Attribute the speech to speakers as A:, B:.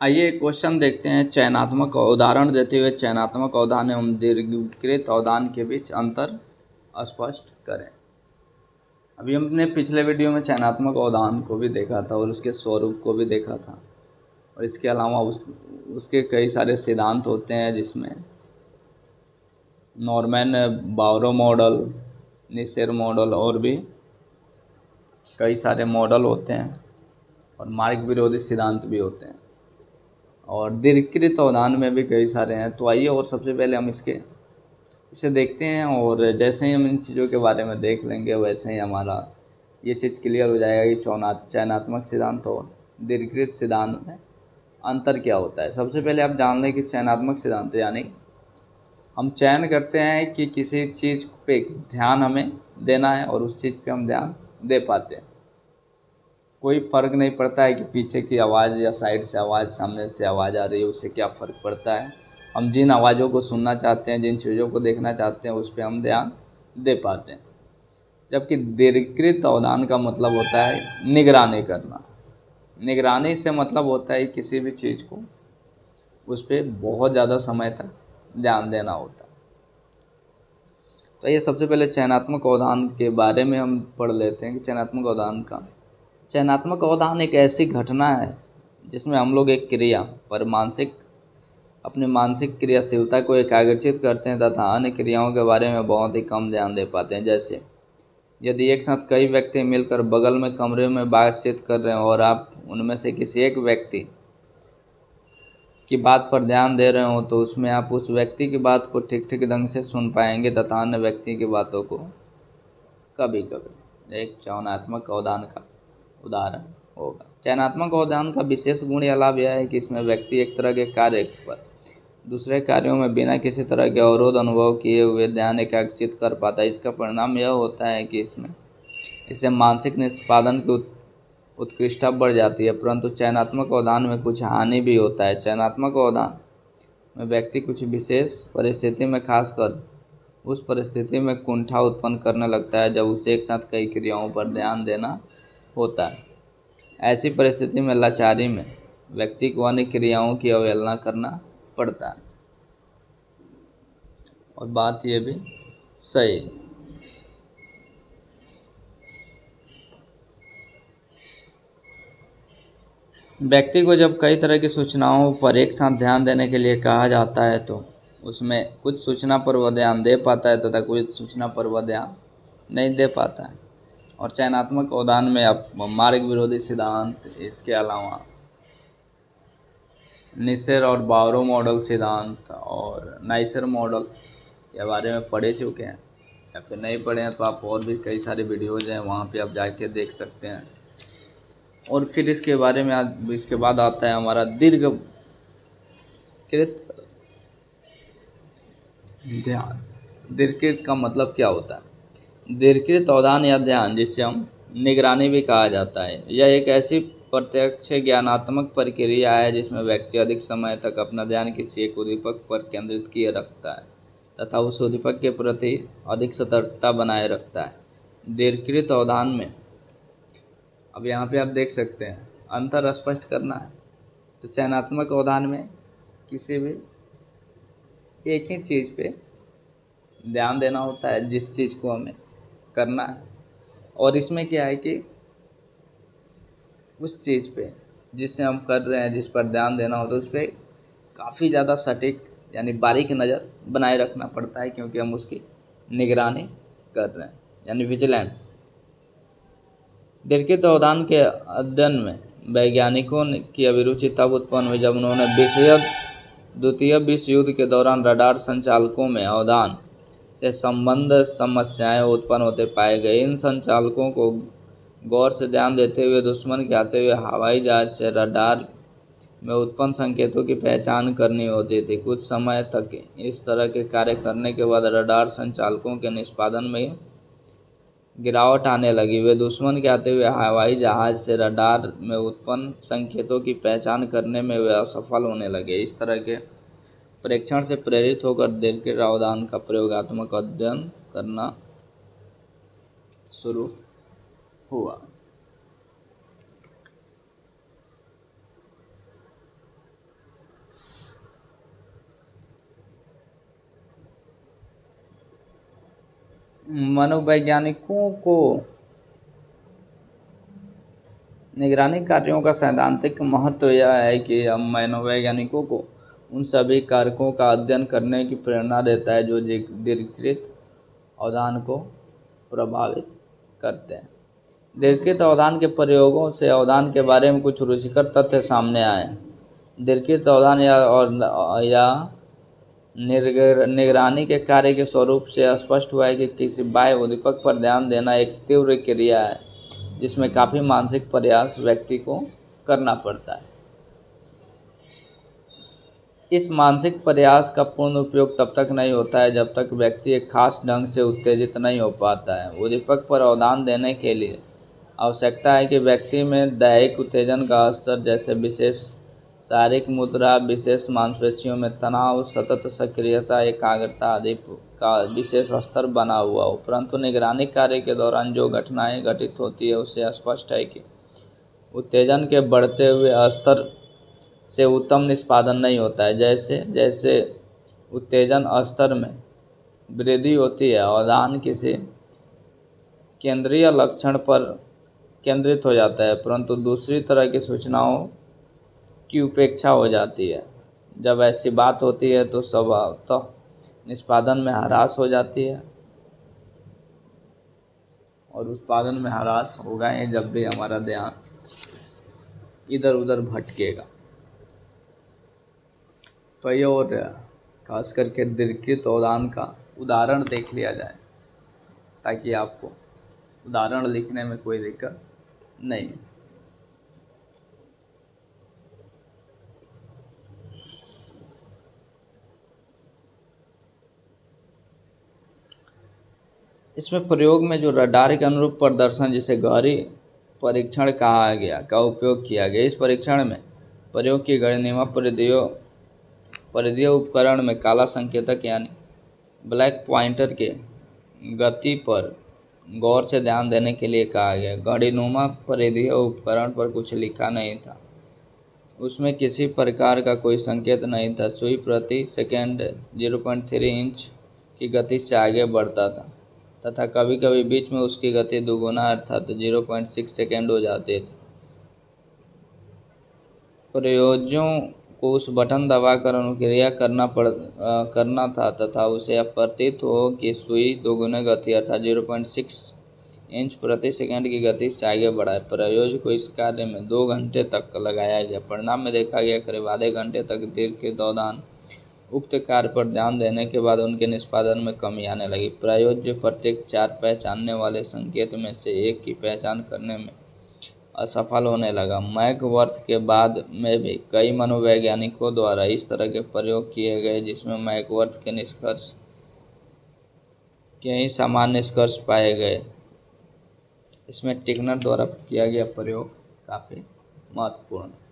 A: आइए क्वेश्चन देखते हैं। चयनात्मक उदाहरण देते हुए चयनात्मक अवधान एवं दीर्घिकृत अवधान के बीच अंतर स्पष्ट करें। अभी हमने पिछले वीडियो में चयनात्मक अवधान को भी देखा था और उसके स्वरूप को भी देखा था, और इसके अलावा उसके कई सारे सिद्धांत होते हैं, जिसमें नॉर्मन बाउरो मॉडल, निसेर मॉडल और भी कई सारे मॉडल होते हैं, और मार्ग विरोधी सिद्धांत भी होते हैं, और दीर्घिकृत अवधान में भी कई सारे हैं। तो आइए और सबसे पहले हम इसे देखते हैं, और जैसे ही हम इन चीज़ों के बारे में देख लेंगे वैसे ही हमारा ये चीज़ क्लियर हो जाएगा कि चयनात्मक सिद्धांत और दीर्घिकृत सिद्धांत में अंतर क्या होता है। सबसे पहले आप जान लें कि चयनात्मक सिद्धांत यानी हम चयन करते हैं कि किसी चीज़ पे ध्यान हमें देना है और उस चीज़ पे हम ध्यान दे पाते हैं। कोई फ़र्क नहीं पड़ता है कि पीछे की आवाज़ या साइड से आवाज़, सामने से आवाज़ आ रही है, उससे क्या फ़र्क पड़ता है। हम जिन आवाज़ों को सुनना चाहते हैं, जिन चीज़ों को देखना चाहते हैं, उस पर हम ध्यान दे पाते हैं। जबकि दीर्घिकृत अवधान का मतलब होता है निगरानी करना। निगरानी से मतलब होता है किसी भी चीज़ को उस पर बहुत ज़्यादा समय तक ध्यान देना होता है। तो ये सबसे पहले चयनात्मक अवधान के बारे में हम पढ़ लेते हैं कि चयनात्मक अवधान एक ऐसी घटना है जिसमें हम लोग एक क्रिया पर अपनी मानसिक क्रियाशीलता को एकाग्रचित करते हैं तथा अन्य क्रियाओं के बारे में बहुत ही कम ध्यान दे पाते हैं। जैसे यदि एक साथ कई व्यक्ति मिलकर बगल में कमरे में बातचीत कर रहे हैं और आप उनमें से किसी एक व्यक्ति की बात पर ध्यान दे रहे हो, तो उसमें आप उस व्यक्ति की बात को ठीक ठीक ढंग से सुन पाएंगे तथा अन्य व्यक्ति की बातों को कभी कभी। एक चयनात्मक अवधान का उदाहरण होगा। चयनात्मक अवधान का विशेष गुण या लाभ यह है कि इसमें व्यक्ति एक तरह के कार्य पर दूसरे कार्यों में बिना किसी तरह के अवरोध अनुभव किए हुए ध्यान एकाग्रचित कर पाता है। इसका परिणाम यह होता है कि इससे मानसिक निष्पादन की उत्कृष्टता बढ़ जाती है। परंतु चयनात्मक अवधान में कुछ हानि भी होता है। चयनात्मक अवधान में व्यक्ति कुछ विशेष परिस्थिति में, खासकर उस परिस्थिति में कुंठा उत्पन्न करने लगता है जब उसे एक साथ कई क्रियाओं पर ध्यान देना होता है। ऐसी परिस्थिति में लाचारी में व्यक्ति को अन्य क्रियाओं की अवहेलना करना पड़ता है। और बात यह भी सही, व्यक्ति को जब कई तरह की सूचनाओं पर एक साथ ध्यान देने के लिए कहा जाता है तो उसमें कुछ सूचना पर वह ध्यान दे पाता है तथा कुछ सूचना पर वह ध्यान नहीं दे पाता है। और चयनात्मक अवधान में आप मार्ग विरोधी सिद्धांत, इसके अलावा निसेर और बाउरो मॉडल सिद्धांत और नाइसर मॉडल के बारे में पढ़े चुके हैं, या फिर नहीं पढ़े हैं तो आप और भी कई सारे वीडियोज़ हैं, वहाँ पे आप जाके देख सकते हैं। और फिर इसके बारे में इसके बाद आता है हमारा दीर्घिकृत ध्यान। दीर्घिकृत का मतलब क्या होता है? दीर्घिकृत अवधान या ध्यान, जिसे हम निगरानी भी कहा जाता है, यह एक ऐसी प्रत्यक्ष ज्ञानात्मक प्रक्रिया है जिसमें व्यक्ति अधिक समय तक अपना ध्यान किसी एक उद्दीपक पर केंद्रित किए रखता है तथा उस उद्दीपक के प्रति अधिक सतर्कता बनाए रखता है। दीर्घिकृत अवधान में अब यहाँ पे आप देख सकते हैं अंतर स्पष्ट करना है तो चयनात्मक अवधान में किसी भी एक ही चीज़ पे ध्यान देना होता है, जिस चीज़ को हमें करना है, और इसमें क्या है कि उस चीज़ पे जिससे हम कर रहे हैं, जिस पर ध्यान देना होता है, उस पर काफ़ी ज़्यादा सटीक यानी बारीक नज़र बनाए रखना पड़ता है, क्योंकि हम उसकी निगरानी कर रहे हैं, यानी विजिलेंस। दीर्घिकृत अवधान के अध्ययन में वैज्ञानिकों की अभिरुचि तब उत्पन्न हुई जब उन्होंने द्वितीय विश्व युद्ध के दौरान रडार संचालकों में अवधान से संबंध समस्याएं उत्पन्न होते पाए गए। इन संचालकों को गौर से ध्यान देते हुए दुश्मन के आते हुए हवाई जहाज से रडार में उत्पन्न संकेतों की पहचान करनी होती थी। कुछ समय तक इस तरह के कार्य करने के बाद रडार संचालकों के निष्पादन में गिरावट आने लगी। वे दुश्मन के आते हुए हवाई जहाज से रडार में उत्पन्न संकेतों की पहचान करने में वे असफल होने लगे। इस तरह के परीक्षण से प्रेरित होकर दीर्घिकृत अवधान का प्रयोगात्मक अध्ययन करना शुरू हुआ। मनोवैज्ञानिकों को निगरानी कार्यों का सैद्धांतिक महत्व यह है कि अब मनोवैज्ञानिकों को उन सभी कारकों का अध्ययन करने की प्रेरणा देता है जो दीर्घकृत अवधान को प्रभावित करते हैं। दीर्घकृत अवधान के प्रयोगों से अवधान के बारे में कुछ रुचिकर तथ्य सामने आए। दीर्घकृत अवधान या निगरानी के कार्य के स्वरूप से स्पष्ट हुआ है कि किसी बाह्य उद्दीपक पर ध्यान देना एक तीव्र क्रिया है जिसमें काफ़ी मानसिक प्रयास व्यक्ति को करना पड़ता है। इस मानसिक प्रयास का पूर्ण उपयोग तब तक नहीं होता है जब तक व्यक्ति एक खास ढंग से उत्तेजित नहीं हो पाता है। उद्दीपक पर अवधान देने के लिए आवश्यकता है कि व्यक्ति में दैहिक उत्तेजन का स्तर, जैसे विशेष शारीरिक मुद्रा, विशेष मांसपेशियों में तनाव, सतत सक्रियता, एकाग्रता आदि का विशेष स्तर बना हुआ हो। परंतु निगरानी कार्य के दौरान जो घटनाएं घटित होती है उससे स्पष्ट है कि उत्तेजन के बढ़ते हुए स्तर से उत्तम निष्पादन नहीं होता है। जैसे जैसे उत्तेजन स्तर में वृद्धि होती है, अवधान किसी केंद्रीय लक्षण पर केंद्रित हो जाता है, परंतु दूसरी तरह की सूचनाओं की उपेक्षा हो जाती है। जब ऐसी बात होती है तो स्वभावतः निष्पादन में ह्रास हो जाती है, और उत्पादन में ह्रास होगा ही जब भी हमारा ध्यान इधर उधर भटकेगा। तो ये और खास करके दीर्घकृत अवधान का उदाहरण देख लिया जाए ताकि आपको उदाहरण लिखने में कोई दिक्कत नहीं। इसमें प्रयोग में जो रडार के अनुरूप प्रदर्शन, जिसे गहरी परीक्षण कहा गया, का उपयोग किया गया। इस परीक्षण में प्रयोग की गई नीमा परिधीय उपकरण में काला संकेतक यानी ब्लैक पॉइंटर के गति पर गौर से ध्यान देने के लिए कहा गया। घड़ीनुमा परिधीय उपकरण पर कुछ लिखा नहीं था, उसमें किसी प्रकार का कोई संकेत नहीं था। सुई प्रति सेकंड 0.3 इंच की गति से आगे बढ़ता था तथा कभी कभी बीच में उसकी गति दोगुना अर्थात 0.6 सेकंड हो जाती थी। प्रयोज्यों को उस बटन दबाकर अनुक्रिया करना था तथा उसे अब प्रतीत हो कि सुई दोगुने गति अर्थात 0.6 इंच प्रति सेकंड की गति से आगे बढ़ा है। प्रयोज्य को इस कार्य में 2 घंटे तक लगाया गया। परिणाम में देखा गया करीब आधे घंटे तक दीर्घकृत अवधान उक्त कार्य पर ध्यान देने के बाद उनके निष्पादन में कमी आने लगी। प्रयोज्य प्रत्येक 4 पहचानने वाले संकेत में से एक की पहचान करने में असफल होने लगा। मैकवर्थ के बाद में भी कई मनोवैज्ञानिकों द्वारा इस तरह के प्रयोग किए गए जिसमें मैकवर्थ के निष्कर्ष के ही समान निष्कर्ष पाए गए। इसमें टिकनर द्वारा किया गया प्रयोग काफ़ी महत्वपूर्ण है।